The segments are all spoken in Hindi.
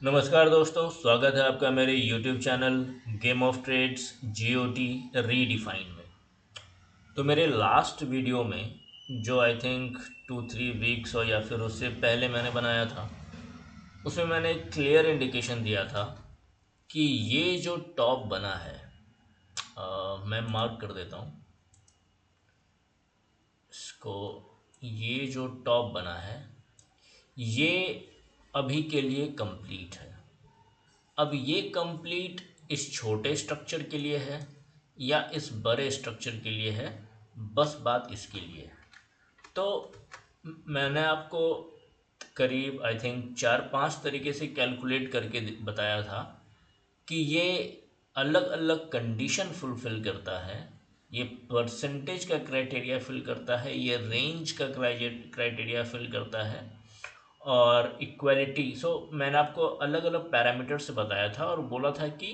नमस्कार दोस्तों, स्वागत है आपका मेरे YouTube channel game of trades GOT redefine में। तो मेरे लास्ट वीडियो में जो आई थिंक 2-3 वीक्स और या फिर उससे पहले मैंने बनाया था, उसमें मैंने एक क्लियर इंडिकेशन दिया था कि ये जो टॉप बना है, मैं मार्क कर देता हूँ इसको। ये जो टॉप बना है ये अभी के लिए कंप्लीट है। अब ये कंप्लीट इस छोटे स्ट्रक्चर के लिए है या इस बड़े स्ट्रक्चर के लिए है, बस बात इसके लिए है। तो मैंने आपको करीब आई थिंक 4-5 तरीके से कैलकुलेट करके बताया था कि ये अलग अलग कंडीशन फुलफ़िल करता है, ये परसेंटेज का क्राइटेरिया फिल करता है, ये रेंज का क्राइटेरिया फिल करता है और इक्वालिटी। मैंने आपको अलग अलग पैरामीटर से बताया था और बोला था कि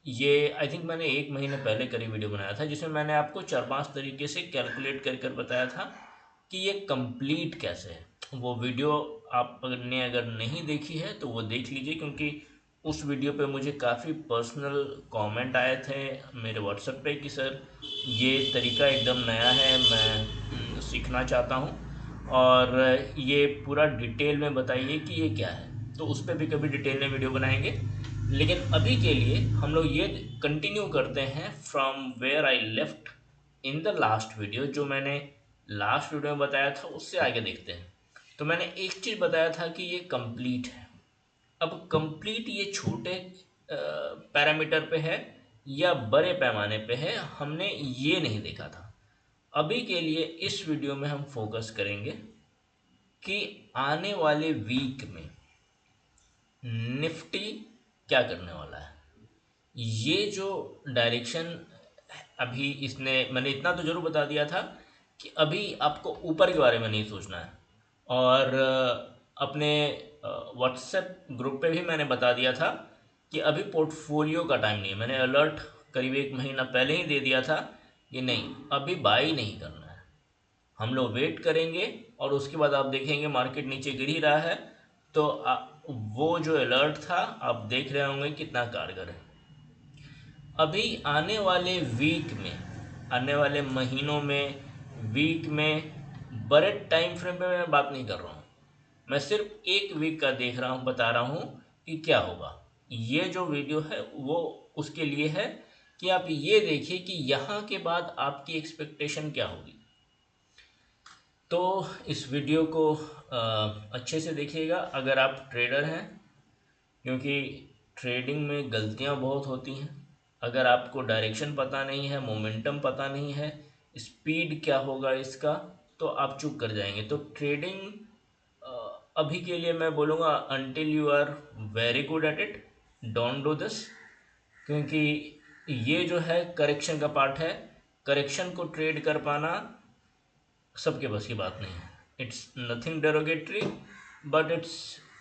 ये आई थिंक मैंने 1 महीने पहले करीब वीडियो बनाया था जिसमें मैंने आपको 4-5 तरीके से कैलकुलेट कर कर बताया था कि ये कंप्लीट कैसे है। वो वीडियो आप अगर नहीं देखी है तो वो देख लीजिए, क्योंकि उस वीडियो पे मुझे काफ़ी पर्सनल कमेंट आए थे मेरे व्हाट्सएप पे कि सर ये तरीका एकदम नया है, मैं सीखना चाहता हूँ और ये पूरा डिटेल में बताइए कि ये क्या है। तो उस पर भी कभी डिटेल में वीडियो बनाएंगे, लेकिन अभी के लिए हम लोग ये कंटिन्यू करते हैं from where I left in the last video. जो मैंने लास्ट वीडियो में बताया था उससे आगे देखते हैं। तो मैंने एक चीज़ बताया था कि ये कंप्लीट है। अब कंप्लीट ये छोटे पैरामीटर पे है या बड़े पैमाने पे है, हमने ये नहीं देखा था। अभी के लिए इस वीडियो में हम फोकस करेंगे कि आने वाले वीक में निफ्टी क्या करने वाला है। ये जो डायरेक्शन अभी इसने, मैंने इतना तो ज़रूर बता दिया था कि अभी आपको ऊपर के बारे में नहीं सोचना है। और अपने व्हाट्सएप ग्रुप पे भी मैंने बता दिया था कि अभी पोर्टफोलियो का टाइम नहीं है। मैंने अलर्ट करीब 1 महीना पहले ही दे दिया था कि नहीं, अभी बाई नहीं करना है, हम लोग वेट करेंगे और उसके बाद आप देखेंगे मार्केट नीचे गिर ही रहा है तो वो जो अलर्ट था आप देख रहे होंगे कितना कारगर है। अभी आने वाले वीक में, आने वाले महीनों में, वीक में, बड़े टाइम फ्रेम पे मैं बात नहीं कर रहा हूँ। मैं सिर्फ एक वीक का देख रहा हूँ, बता रहा हूँ कि क्या होगा। ये जो वीडियो है वो उसके लिए है कि आप ये देखिए कि यहाँ के बाद आपकी एक्सपेक्टेशन क्या होगी। तो इस वीडियो को अच्छे से देखिएगा अगर आप ट्रेडर हैं, क्योंकि ट्रेडिंग में गलतियां बहुत होती हैं। अगर आपको डायरेक्शन पता नहीं है, मोमेंटम पता नहीं है, स्पीड क्या होगा इसका, तो आप चूक कर जाएंगे। तो ट्रेडिंग अभी के लिए मैं बोलूँगा until you are very good at it, don't do this. क्योंकि ये जो है करेक्शन का पार्ट है, करेक्शन को ट्रेड कर पाना सबके बस की बात नहीं है। It's nothing derogatory, but it's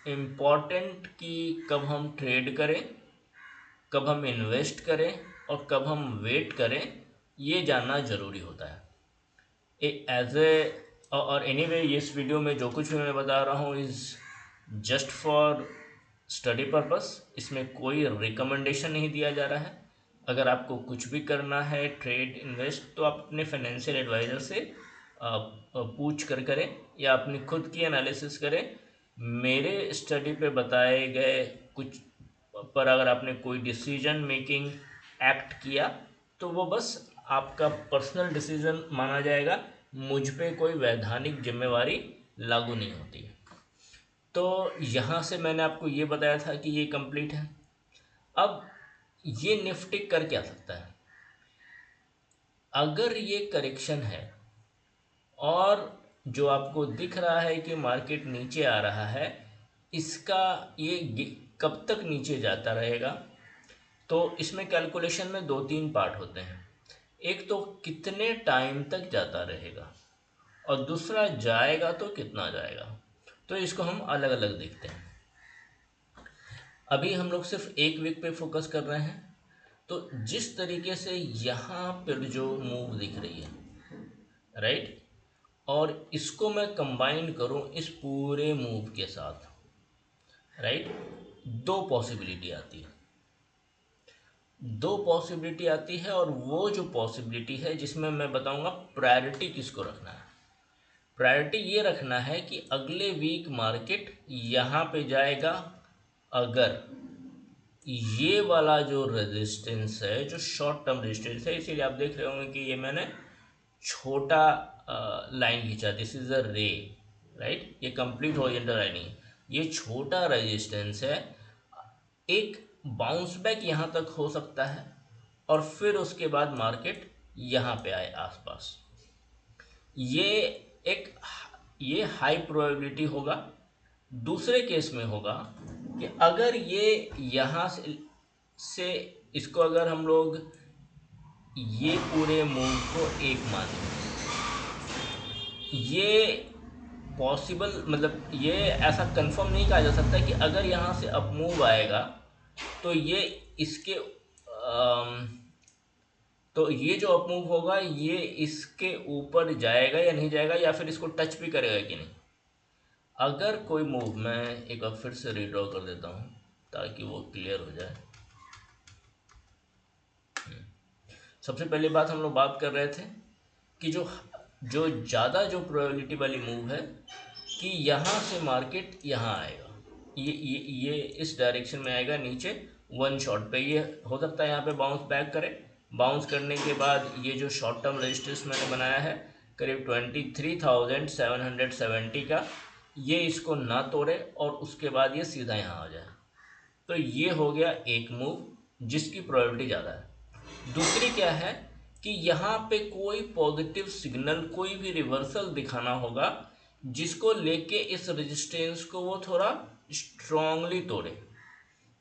important कि कब हम ट्रेड करें, कब हम इन्वेस्ट करें और कब हम वेट करें, ये जानना ज़रूरी होता है। एज ए और एनीवे इस वीडियो में जो कुछ भी मैं बता रहा हूँ is just for study purpose. इसमें कोई रिकमेंडेशन नहीं दिया जा रहा है। अगर आपको कुछ भी करना है ट्रेड इन्वेस्ट, तो आप अपने फाइनेंशियल एडवाइज़र से पूछ कर करें या अपनी खुद की एनालिसिस करें। मेरे स्टडी पे बताए गए कुछ पर अगर आपने कोई डिसीजन मेकिंग एक्ट किया तो वो बस आपका पर्सनल डिसीजन माना जाएगा, मुझ पे कोई वैधानिक जिम्मेवारी लागू नहीं होती। तो यहाँ से मैंने आपको ये बताया था कि ये कंप्लीट है। अब ये निफ्टी कर क्या सकता है अगर ये करेक्शन है और जो आपको दिख रहा है कि मार्केट नीचे आ रहा है, इसका ये कब तक नीचे जाता रहेगा। तो इसमें कैलकुलेशन में 2-3 पार्ट होते हैं। एक तो कितने टाइम तक जाता रहेगा और दूसरा जाएगा तो कितना जाएगा। तो इसको हम अलग अलग देखते हैं। अभी हम लोग सिर्फ एक वीक पे फोकस कर रहे हैं। तो जिस तरीके से यहाँ पर जो मूव दिख रही है, राइट, और इसको मैं कंबाइन करूँ इस पूरे मूव के साथ, राइट, दो पॉसिबिलिटी आती है, दो पॉसिबिलिटी आती है, और वो जो पॉसिबिलिटी है जिसमें मैं बताऊंगा प्रायोरिटी किसको रखना है। प्रायोरिटी ये रखना है कि अगले वीक मार्केट यहाँ पे जाएगा अगर ये वाला जो रेजिस्टेंस है, जो शॉर्ट टर्म रेजिस्टेंस है, इसीलिए आप देख रहे होंगे कि ये मैंने छोटा लाइन खींचा, दिस इज अ रे, राइट, ये कंप्लीट हॉरिजॉन्टल लाइन है, ये छोटा रेजिस्टेंस है, एक बाउंस बैक यहाँ तक हो सकता है और फिर उसके बाद मार्केट यहाँ पे आए आसपास। ये एक ये हाई प्रोबेबिलिटी होगा। दूसरे केस में होगा कि अगर ये यहाँ से इसको अगर हम लोग ये पूरे मूव को एक माने, ये पॉसिबल, मतलब ये ऐसा कंफर्म नहीं कहा जा सकता कि अगर यहाँ से अप मूव आएगा तो ये इसके तो ये जो अप मूव होगा ये इसके ऊपर जाएगा या नहीं जाएगा, या फिर इसको टच भी करेगा कि नहीं। अगर कोई मूव, मैं एक बार फिर से रीड्रॉ कर देता हूँ ताकि वो क्लियर हो जाए। सबसे पहली बात हम लोग बात कर रहे थे कि जो जो ज़्यादा जो प्रोबेबिलिटी वाली मूव है कि यहाँ से मार्केट यहाँ आएगा, ये इस डायरेक्शन में आएगा नीचे वन शॉट पे, ये हो सकता है यहाँ पे बाउंस बैक करे, बाउंस करने के बाद ये जो शॉर्ट टर्म रेजिस्टेंस मैंने बनाया है करीब 23,770 का, ये इसको ना तोड़े और उसके बाद ये सीधा यहाँ आ जाए। तो ये हो गया एक मूव जिसकी प्रोबेबिलिटी ज़्यादा है। दूसरी क्या है कि यहाँ पे कोई पॉजिटिव सिग्नल, कोई भी रिवर्सल दिखाना होगा जिसको लेके इस रेजिस्टेंस को वो थोड़ा स्ट्रांगली तोड़े।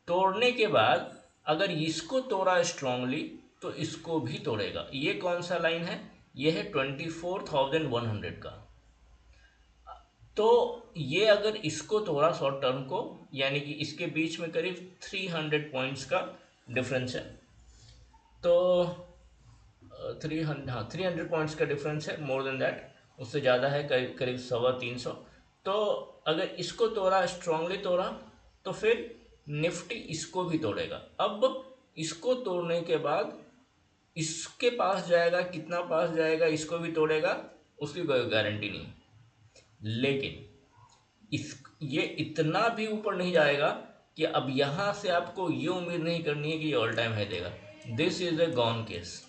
तोड़ने के बाद अगर इसको तोड़ा स्ट्रांगली तो इसको भी तोड़ेगा। ये कौन सा लाइन है? ये है 24,100 का। तो ये अगर इसको तोड़ा शॉर्ट टर्म को, यानी कि इसके बीच में करीब 300 पॉइंट्स का डिफरेंस है, तो 300 पॉइंट्स का डिफरेंस है, मोर देन दैट, उससे ज़्यादा है, करीब करीब 350। तो अगर इसको तोड़ा, स्ट्रांगली तोड़ा, तो फिर निफ्टी इसको भी तोड़ेगा। अब इसको तोड़ने के बाद इसके पास जाएगा, कितना पास जाएगा, इसको भी तोड़ेगा, उसकी कोई गारंटी नहीं। लेकिन इस ये इतना भी ऊपर नहीं जाएगा कि अब यहाँ से आपको ये उम्मीद नहीं करनी है कि ये ऑल टाइम हाई देगा। This is a gone case.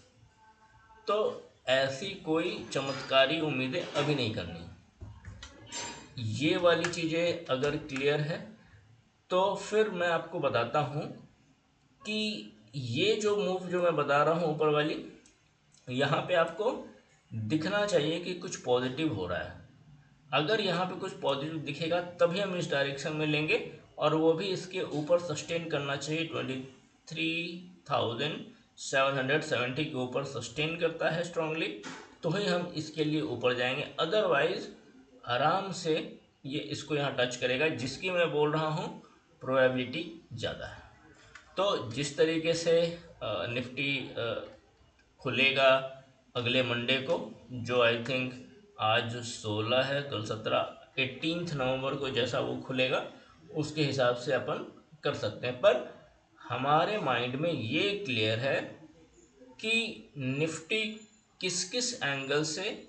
तो ऐसी कोई चमत्कारी उम्मीदें अभी नहीं करनी। ये वाली चीज़ें अगर क्लियर है तो फिर मैं आपको बताता हूँ कि ये जो मूव जो मैं बता रहा हूँ ऊपर वाली, यहाँ पे आपको दिखना चाहिए कि कुछ पॉजिटिव हो रहा है। अगर यहाँ पे कुछ पॉजिटिव दिखेगा तभी हम इस डायरेक्शन में लेंगे, और वो भी इसके ऊपर सस्टेन करना चाहिए। 23,770 के ऊपर सस्टेन करता है स्ट्रांगली तो ही हम इसके लिए ऊपर जाएंगे, अदरवाइज आराम से ये इसको यहाँ टच करेगा, जिसकी मैं बोल रहा हूँ प्रोबेबिलिटी ज़्यादा है। तो जिस तरीके से निफ्टी खुलेगा अगले मंडे को, जो आई थिंक आज 16 है, कल 17, 18 नवंबर को जैसा वो खुलेगा उसके हिसाब से अपन कर सकते हैं। पर हमारे माइंड में ये क्लियर है कि निफ्टी किस किस एंगल से,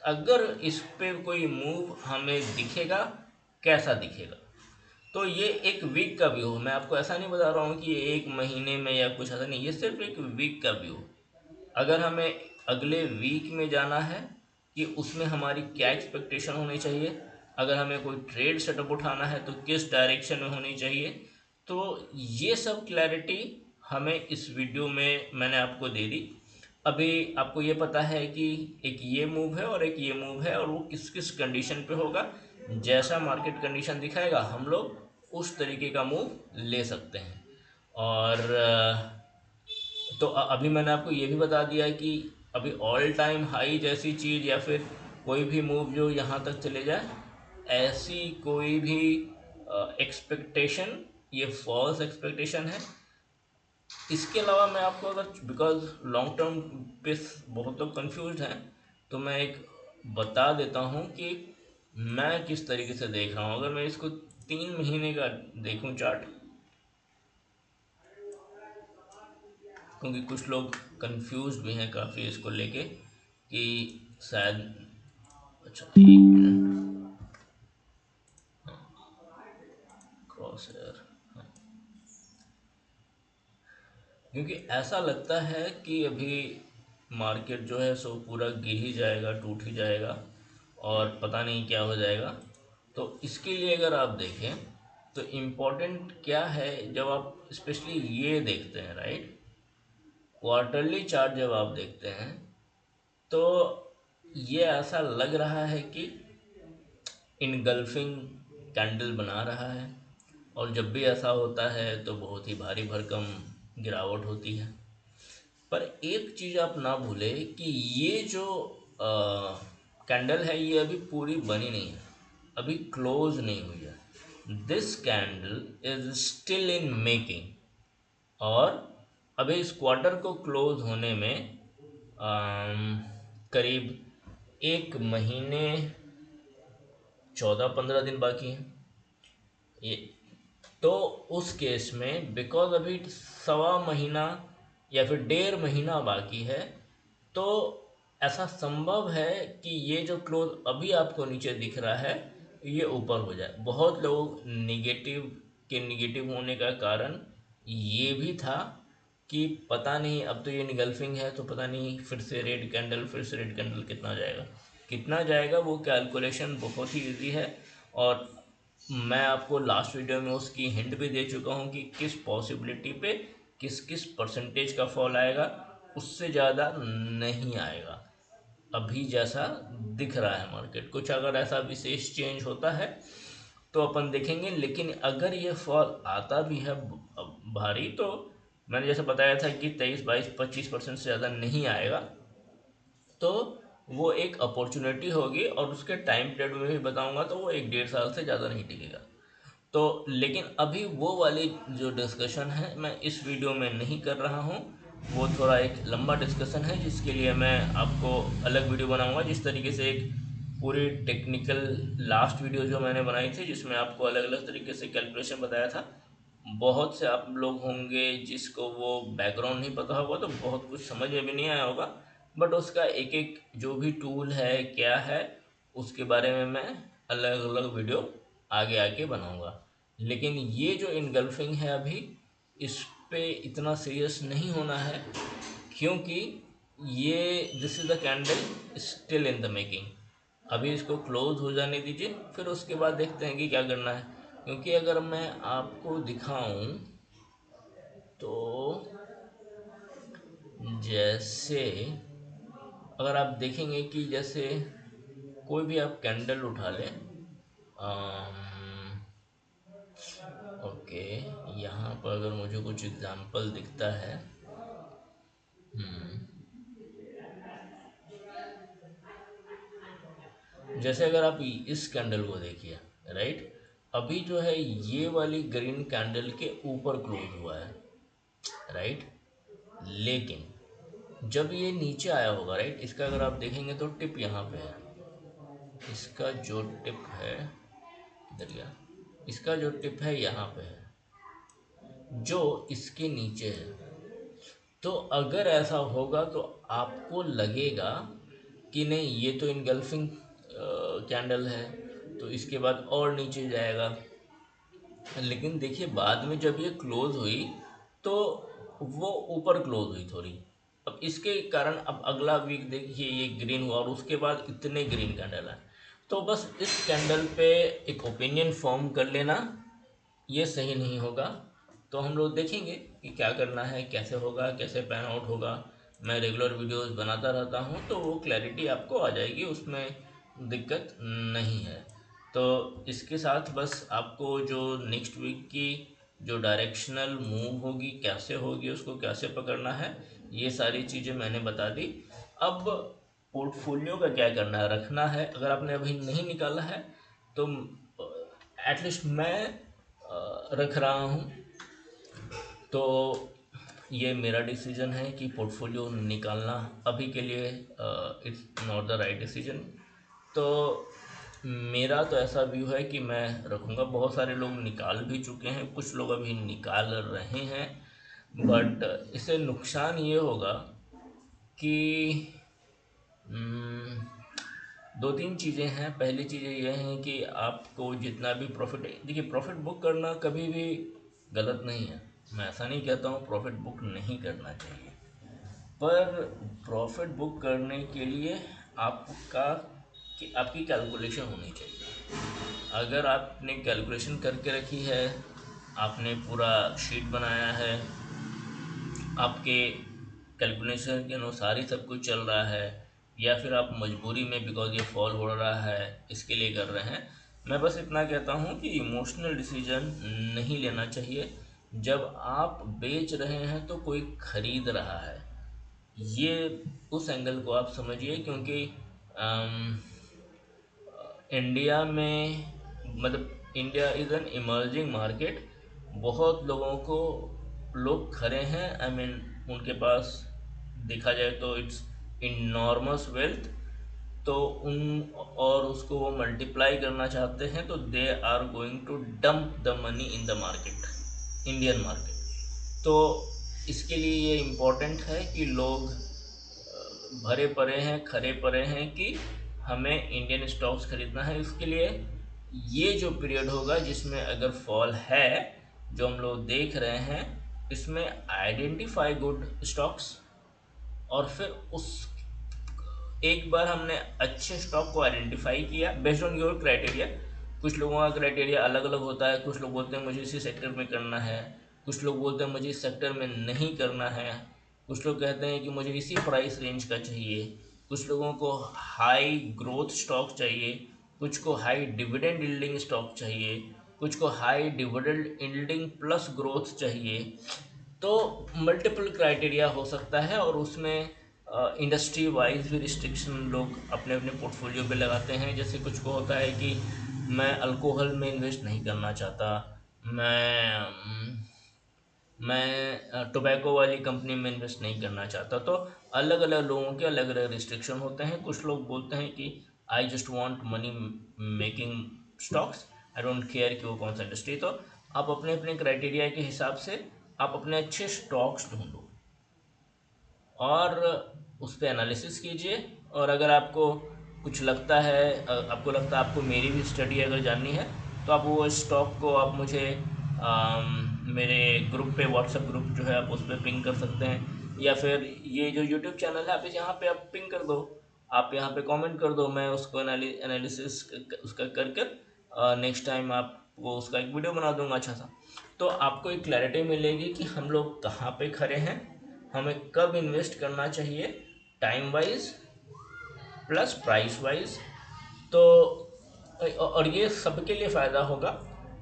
अगर इस पे कोई मूव हमें दिखेगा, कैसा दिखेगा। तो ये एक वीक का व्यू, मैं आपको ऐसा नहीं बता रहा हूँ कि ये एक महीने में या कुछ ऐसा नहीं, ये सिर्फ एक वीक का व्यू। अगर हमें अगले वीक में जाना है कि उसमें हमारी क्या एक्सपेक्टेशन होनी चाहिए, अगर हमें कोई ट्रेड सेटअप उठाना है तो किस डायरेक्शन में होनी चाहिए, तो ये सब क्लैरिटी हमें इस वीडियो में मैंने आपको दे दी। अभी आपको ये पता है कि एक ये मूव है और एक ये मूव है, और वो किस किस कंडीशन पे होगा। जैसा मार्केट कंडीशन दिखाएगा हम लोग उस तरीके का मूव ले सकते हैं। और तो अभी मैंने आपको ये भी बता दिया कि अभी ऑल टाइम हाई जैसी चीज़ या फिर कोई भी मूव जो यहाँ तक चले जाए, ऐसी कोई भी एक्सपेक्टेशन, ये फॉल्स एक्सपेक्टेशन है। इसके अलावा मैं आपको, अगर बिकॉज लॉन्ग टर्म पे बहुत लोग कंफ्यूज हैं, तो मैं एक बता देता हूँ कि मैं किस तरीके से देख रहा हूँ। अगर मैं इसको 3 महीने का देखूँ चार्ट, क्योंकि कुछ लोग कंफ्यूज भी हैं काफ़ी इसको लेके कि शायद, अच्छा एक मिनट, क्रॉस एयर, क्योंकि ऐसा लगता है कि अभी मार्केट जो है सो पूरा गिर ही जाएगा, टूट ही जाएगा और पता नहीं क्या हो जाएगा। तो इसके लिए अगर आप देखें तो इम्पोर्टेंट क्या है, जब आप स्पेशली ये देखते हैं राइट, क्वार्टरली चार्ट जब आप देखते हैं तो ये ऐसा लग रहा है कि इनगल्फिंग कैंडल बना रहा है, और जब भी ऐसा होता है तो बहुत ही भारी भरकम गिरावट होती है। पर एक चीज़ आप ना भूलें कि ये जो कैंडल है ये अभी पूरी बनी नहीं है, अभी क्लोज नहीं हुई है। This candle is still in making, और अभी इस क्वार्टर को क्लोज होने में करीब 1 महीने 14-15 दिन बाकी हैं। ये तो उस केस में बिकॉज अभी 1.25 महीना या फिर 1.5 महीना बाकी है, तो ऐसा संभव है कि ये जो क्लोज अभी आपको नीचे दिख रहा है ये ऊपर हो जाए। बहुत लोग निगेटिव होने का कारण ये भी था कि पता नहीं, अब तो ये निगल्फिंग है तो पता नहीं फिर से रेड कैंडल, फिर से रेड कैंडल कितना जाएगा वो कैलकुलेशन बहुत ही इजी है। और मैं आपको लास्ट वीडियो में उसकी हिंट भी दे चुका हूँ कि किस पॉसिबिलिटी पे किस किस परसेंटेज का फॉल आएगा, उससे ज़्यादा नहीं आएगा अभी जैसा दिख रहा है मार्केट। कुछ अगर ऐसा विशेष चेंज होता है तो अपन देखेंगे, लेकिन अगर ये फॉल आता भी है भारी, तो मैंने जैसे बताया था कि 23-22-25% से ज़्यादा नहीं आएगा, तो वो एक अपॉर्चुनिटी होगी। और उसके टाइम पीरियड में भी बताऊंगा, तो वो 1-1.5 साल से ज़्यादा नहीं टिकेगा। तो लेकिन अभी वो वाली जो डिस्कशन है मैं इस वीडियो में नहीं कर रहा हूँ, वो थोड़ा एक लंबा डिस्कशन है जिसके लिए मैं आपको अलग वीडियो बनाऊंगा। जिस तरीके से एक पूरी टेक्निकल लास्ट वीडियो जो मैंने बनाई थी जिसमें आपको अलग अलग तरीके से कैलकुलेशन बताया था, बहुत से आप लोग होंगे जिसको वो बैकग्राउंड नहीं पता होगा तो बहुत कुछ समझ में भी नहीं आया होगा, बट उसका एक एक जो भी टूल है क्या है उसके बारे में मैं अलग अलग वीडियो आगे आके बनाऊंगा। लेकिन ये जो इनगल्फिंग है अभी इस पे इतना सीरियस नहीं होना है, क्योंकि ये this is the candle still in the making. अभी इसको क्लोज हो जाने दीजिए, फिर उसके बाद देखते हैं कि क्या करना है। क्योंकि अगर मैं आपको दिखाऊं तो जैसे अगर आप देखेंगे कि जैसे कोई भी आप कैंडल उठा लें, ओके, यहाँ पर अगर मुझे कुछ एग्जांपल दिखता है, जैसे अगर आप इस कैंडल को देखिए राइट, अभी जो है ये वाली ग्रीन कैंडल के ऊपर क्लोज हुआ है राइट, लेकिन जब ये नीचे आया होगा राइट, इसका अगर आप देखेंगे तो टिप यहाँ पे है, इसका जो टिप है इधर गया, इसका जो टिप है यहाँ पे है जो इसके नीचे है। तो अगर ऐसा होगा तो आपको लगेगा कि नहीं ये तो इनगल्फिंग कैंडल है, तो इसके बाद और नीचे जाएगा। लेकिन देखिए बाद में जब ये क्लोज हुई तो वो ऊपर क्लोज हुई थोड़ी। अब इसके कारण अब अगला वीक देखिए ये ग्रीन हुआ और उसके बाद इतने ग्रीन कैंडल है। तो बस इस कैंडल पे एक ओपिनियन फॉर्म कर लेना ये सही नहीं होगा। तो हम लोग देखेंगे कि क्या करना है, कैसे होगा, कैसे पैन आउट होगा। मैं रेगुलर वीडियोस बनाता रहता हूँ तो वो क्लैरिटी आपको आ जाएगी, उसमें दिक्कत नहीं है। तो इसके साथ बस आपको जो नेक्स्ट वीक की जो डायरेक्शनल मूव होगी कैसे होगी, उसको कैसे पकड़ना है, ये सारी चीज़ें मैंने बता दी। अब पोर्टफोलियो का क्या करना है, रखना है, अगर आपने अभी नहीं निकाला है तो एटलीस्ट मैं रख रहा हूँ। तो ये मेरा डिसीजन है कि पोर्टफोलियो निकालना अभी के लिए it's not the right decision. तो मेरा तो ऐसा व्यू है कि मैं रखूँगा। बहुत सारे लोग निकाल भी चुके हैं, कुछ लोग अभी निकाल रहे हैं। बट इससे नुकसान ये होगा कि हम्म, दो तीन चीज़ें हैं। पहली चीज़ ये है कि आपको जितना भी प्रॉफिट, देखिए प्रॉफिट बुक करना कभी भी गलत नहीं है। मैं ऐसा नहीं कहता हूँ प्रॉफिट बुक नहीं करना चाहिए, पर प्रॉफिट बुक करने के लिए आपका कि आपकी कैलकुलेशन होनी चाहिए। अगर आपने कैलकुलेशन करके रखी है, आपने पूरा शीट बनाया है, आपके कैलकुलेशन के अनुसार ही सब कुछ चल रहा है, या फिर आप मजबूरी में बिकॉज ये फॉल हो रहा है इसके लिए कर रहे हैं, मैं बस इतना कहता हूँ कि इमोशनल डिसीजन नहीं लेना चाहिए। जब आप बेच रहे हैं तो कोई खरीद रहा है, ये उस एंगल को आप समझिए। क्योंकि अम, इंडिया में, मतलब India is an emerging market. बहुत लोगों को लोग खड़े हैं, आई मीन उनके पास देखा जाए तो इट्स इनॉर्मस वेल्थ। तो उन और उसको वो मल्टीप्लाई करना चाहते हैं, तो they are going to dump the money in the market, Indian market. तो इसके लिए ये इम्पोर्टेंट है कि लोग भरे पड़े हैं, खरे पड़े हैं कि हमें इंडियन स्टॉक्स खरीदना है। इसके लिए ये जो पीरियड होगा जिसमें अगर फॉल है, जो हम लोग देख रहे हैं, इसमें आइडेंटिफाई गुड स्टॉक्स, और फिर उस एक बार हमने अच्छे स्टॉक को आइडेंटिफाई किया बेस्ड ऑन योर क्राइटेरिया। कुछ लोगों का क्राइटेरिया अलग अलग होता है। कुछ लोग बोलते हैं मुझे इसी सेक्टर में करना है, कुछ लोग बोलते हैं मुझे इस सेक्टर में नहीं करना है, कुछ लोग कहते हैं कि मुझे इसी प्राइस रेंज का चाहिए, कुछ लोगों को हाई ग्रोथ स्टॉक चाहिए, कुछ को हाई डिविडेंड यील्डिंग स्टॉक चाहिए, कुछ को high dividend yielding plus growth चाहिए। तो मल्टीपल क्राइटेरिया हो सकता है, और उसमें इंडस्ट्री वाइज भी रिस्ट्रिक्शन लोग अपने अपने पोर्टफोलियो पे लगाते हैं। जैसे कुछ को होता है कि मैं अल्कोहल में इन्वेस्ट नहीं करना चाहता, मैं टोबैको वाली कंपनी में इन्वेस्ट नहीं करना चाहता। तो अलग अलग लोगों के अलग अलग रिस्ट्रिक्शन होते हैं। कुछ लोग बोलते हैं कि I just want money making stocks, I don't care कि वो कौन सा इंडस्ट्री। तो आप अपने अपने क्राइटेरिया के हिसाब से आप अपने अच्छे स्टॉक्स ढूंढो और उस पर एनालिसिस कीजिए। और अगर आपको कुछ लगता है, आपको लगता है आपको मेरी भी स्टडी अगर जाननी है, तो आप वो स्टॉक को आप मुझे मेरे ग्रुप पे, व्हाट्सएप ग्रुप जो है आप उस पर पिंग कर सकते हैं, या फिर ये जो यूट्यूब चैनल है आप इस यहाँ पे आप पिंग कर दो, आप यहाँ पे कमेंट कर दो, मैं उसको एनालिसिस उसका कर कर नेक्स्ट टाइम आपको उसका एक वीडियो बना दूंगा अच्छा सा। तो आपको एक क्लैरिटी मिलेगी कि हम लोग कहाँ पे खड़े हैं, हमें कब इन्वेस्ट करना चाहिए, time wise plus price wise. तो और ये सबके लिए फ़ायदा होगा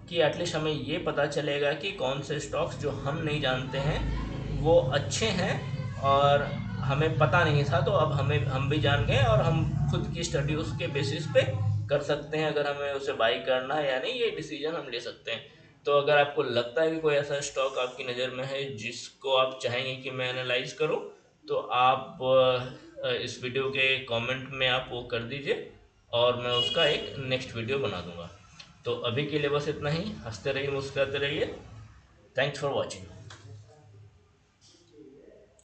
कि एटलीस्ट हमें ये पता चलेगा कि कौन से स्टॉक्स जो हम नहीं जानते हैं वो अच्छे हैं, और हमें पता नहीं था, तो अब हम भी जान गए, और हम खुद की स्टडी उसके बेसिस पे कर सकते हैं। अगर हमें उसे बाई करना है या नहीं, ये डिसीजन हम ले सकते हैं। तो अगर आपको लगता है कि कोई ऐसा स्टॉक आपकी नज़र में है जिसको आप चाहेंगे कि मैं एनालाइज करूं, तो आप इस वीडियो के कमेंट में आप वो कर दीजिए, और मैं उसका एक नेक्स्ट वीडियो बना दूंगा। तो अभी के लिए बस इतना ही। हंसते रहिए, मुस्कुराते रहिए। Thanks for watching.